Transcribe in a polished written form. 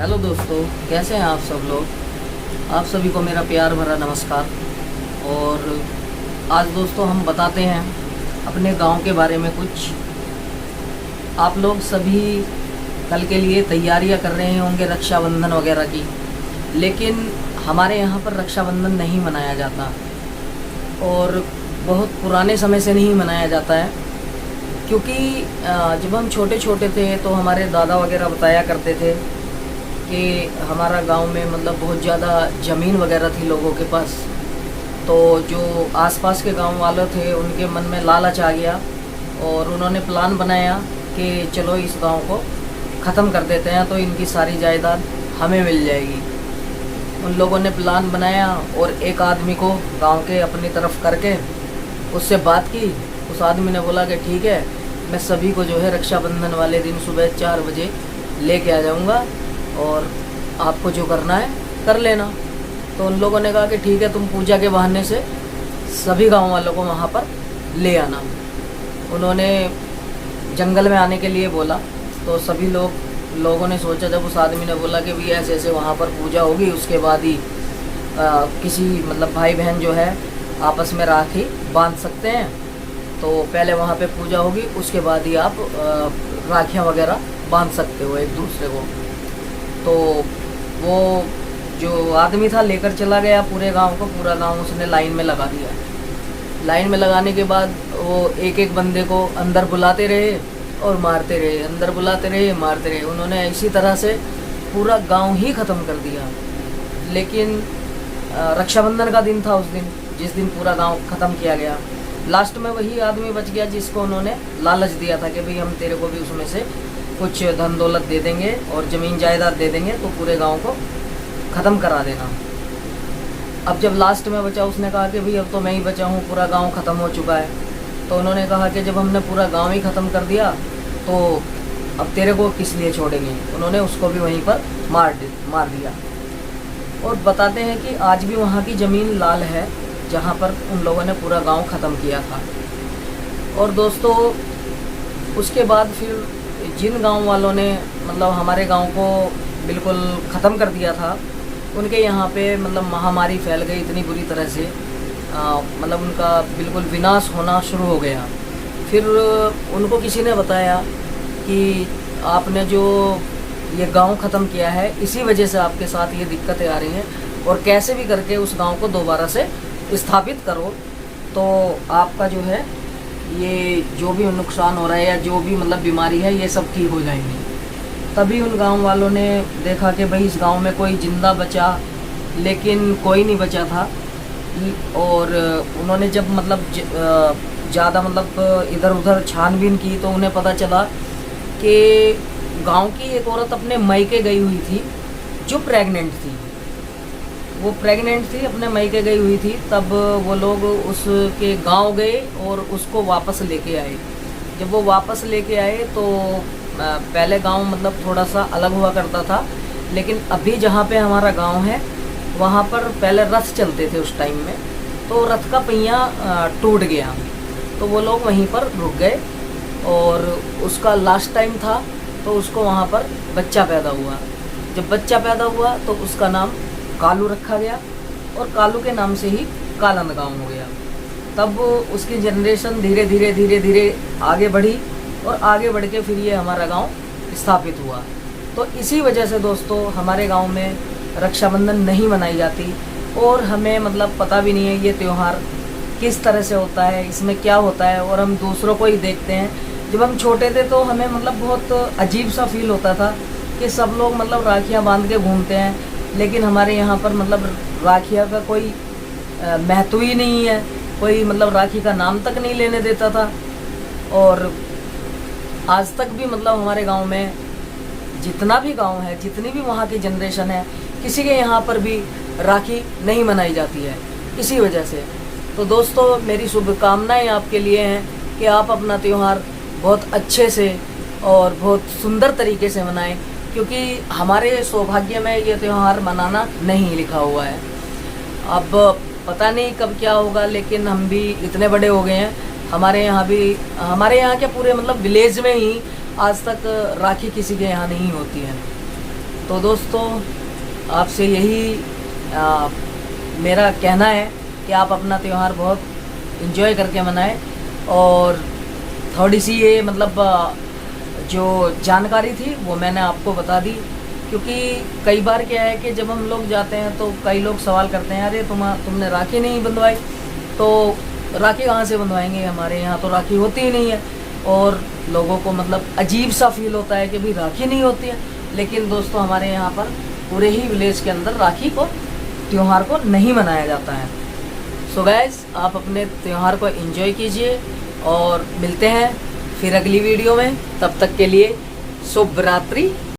Hello दोस्तों, कैसे हैं आप सब लोग। आप सभी को मेरा प्यार भरा नमस्कार। और आज दोस्तों हम बताते हैं अपने गांव के बारे में कुछ। आप लोग सभी कल के लिए तैयारियां कर रहे होंगे रक्षाबंधन वगैरह की, लेकिन हमारे यहाँ पर रक्षाबंधन नहीं मनाया जाता और बहुत पुराने समय से नहीं मनाया जाता है। क्योंकि जब हम छोटे छोटे थे तो हमारे दादा वगैरह बताया करते थे कि हमारा गांव में मतलब बहुत ज़्यादा ज़मीन वगैरह थी लोगों के पास। तो जो आसपास के गांव वाले थे उनके मन में लालच आ गया और उन्होंने प्लान बनाया कि चलो इस गांव को ख़त्म कर देते हैं तो इनकी सारी जायदाद हमें मिल जाएगी। उन लोगों ने प्लान बनाया और एक आदमी को गांव के अपनी तरफ करके उससे बात की। उस आदमी ने बोला कि ठीक है, मैं सभी को जो है रक्षाबंधन वाले दिन सुबह 4 बजे लेके आ जाऊंगा और आपको जो करना है कर लेना। तो उन लोगों ने कहा कि ठीक है, तुम पूजा के बहाने से सभी गांव वालों को वहाँ पर ले आना। उन्होंने जंगल में आने के लिए बोला तो सभी लोगों ने सोचा, जब उस आदमी ने बोला कि भाई ऐसे ऐसे वहाँ पर पूजा होगी, उसके बाद ही किसी मतलब भाई बहन जो है आपस में राखी बांध सकते हैं। तो पहले वहाँ पे पूजा होगी, उसके बाद ही आप राखियाँ वगैरह बांध सकते हो एक दूसरे को। तो वो जो आदमी था लेकर चला गया पूरे गांव को। पूरा गांव उसने लाइन में लगा दिया। लाइन में लगाने के बाद वो एक एक बंदे को अंदर बुलाते रहे और मारते रहे, अंदर बुलाते रहे मारते रहे। उन्होंने इसी तरह से पूरा गांव ही ख़त्म कर दिया। लेकिन रक्षाबंधन का दिन था उस दिन, जिस दिन पूरा गांव ख़त्म किया गया। लास्ट में वही आदमी बच गया जिसको उन्होंने लालच दिया था कि भाई हम तेरे को भी उसमें से कुछ धन दौलत दे देंगे और ज़मीन जायदाद दे देंगे तो पूरे गांव को ख़त्म करा देना। अब जब लास्ट में बचा, उसने कहा कि भाई अब तो मैं ही बचा हूँ, पूरा गांव ख़त्म हो चुका है। तो उन्होंने कहा कि जब हमने पूरा गांव ही ख़त्म कर दिया तो अब तेरे को किस लिए छोड़ेंगे। उन्होंने उसको भी वहीं पर मार दिया। और बताते हैं कि आज भी वहाँ की ज़मीन लाल है जहाँ पर उन लोगों ने पूरा गाँव ख़त्म किया था। और दोस्तों उसके बाद फिर जिन गांव वालों ने मतलब हमारे गांव को बिल्कुल ख़त्म कर दिया था, उनके यहाँ पे मतलब महामारी फैल गई इतनी बुरी तरह से, मतलब उनका बिल्कुल विनाश होना शुरू हो गया। फिर उनको किसी ने बताया कि आपने जो ये गांव ख़त्म किया है इसी वजह से आपके साथ ये दिक्कतें आ रही हैं, और कैसे भी करके उस गांव को दोबारा से स्थापित करो तो आपका जो है ये जो भी नुकसान हो रहा है या जो भी मतलब बीमारी है ये सब ठीक हो जाएंगी। तभी उन गांव वालों ने देखा कि भाई इस गांव में कोई जिंदा बचा, लेकिन कोई नहीं बचा था। और उन्होंने जब मतलब ज़्यादा मतलब इधर उधर छानबीन की तो उन्हें पता चला कि गांव की एक औरत अपने मायके गई हुई थी जो प्रेग्नेंट थी। वो प्रेग्नेंट थी, अपने मायके गई हुई थी। तब वो लोग उसके गांव गए और उसको वापस लेके आए। जब वो वापस लेके आए तो पहले गांव मतलब थोड़ा सा अलग हुआ करता था, लेकिन अभी जहाँ पे हमारा गांव है वहाँ पर पहले रथ चलते थे उस टाइम में। तो रथ का पहिया टूट गया तो वो लोग वहीं पर रुक गए और उसका लास्ट टाइम था तो उसको वहाँ पर बच्चा पैदा हुआ। जब बच्चा पैदा हुआ तो उसका नाम कालू रखा गया और कालू के नाम से ही कालंद गांव हो गया। तब उसकी जनरेशन धीरे धीरे आगे बढ़ी और आगे बढ़ के फिर ये हमारा गांव स्थापित हुआ। तो इसी वजह से दोस्तों हमारे गांव में रक्षाबंधन नहीं मनाई जाती और हमें मतलब पता भी नहीं है ये त्यौहार किस तरह से होता है, इसमें क्या होता है। और हम दूसरों को ही देखते हैं। जब हम छोटे थे तो हमें मतलब बहुत अजीब सा फील होता था कि सब लोग मतलब राखियाँ बांध के घूमते हैं, लेकिन हमारे यहाँ पर मतलब राखियाँ का कोई महत्व ही नहीं है। कोई मतलब राखी का नाम तक नहीं लेने देता था। और आज तक भी मतलब हमारे गांव में जितना भी गांव है, जितनी भी वहाँ की जनरेशन है, किसी के यहाँ पर भी राखी नहीं मनाई जाती है इसी वजह से। तो दोस्तों मेरी शुभकामनाएं आपके लिए हैं कि आप अपना त्यौहार बहुत अच्छे से और बहुत सुंदर तरीके से मनाएं, क्योंकि हमारे सौभाग्य में ये त्यौहार मनाना नहीं लिखा हुआ है। अब पता नहीं कब क्या होगा, लेकिन हम भी इतने बड़े हो गए हैं, हमारे यहाँ के पूरे मतलब विलेज में ही आज तक राखी किसी के यहाँ नहीं होती है। तो दोस्तों आपसे यही मेरा कहना है कि आप अपना त्यौहार बहुत इन्जॉय करके मनाएं। और थोड़ी सी ये मतलब जो जानकारी थी वो मैंने आपको बता दी, क्योंकि कई बार क्या है कि जब हम लोग जाते हैं तो कई लोग सवाल करते हैं, अरे तुमने राखी नहीं बंधवाई, तो राखी कहाँ से बंधवाएंगे, हमारे यहाँ तो राखी होती ही नहीं है। और लोगों को मतलब अजीब सा फील होता है कि भाई राखी नहीं होती है। लेकिन दोस्तों हमारे यहाँ पर पूरे ही विलेज के अंदर राखी को त्यौहार को नहीं मनाया जाता है। सो गाइस, आप अपने त्यौहार को एंजॉय कीजिए और मिलते हैं फिर अगली वीडियो में। तब तक के लिए शुभ रात्रि।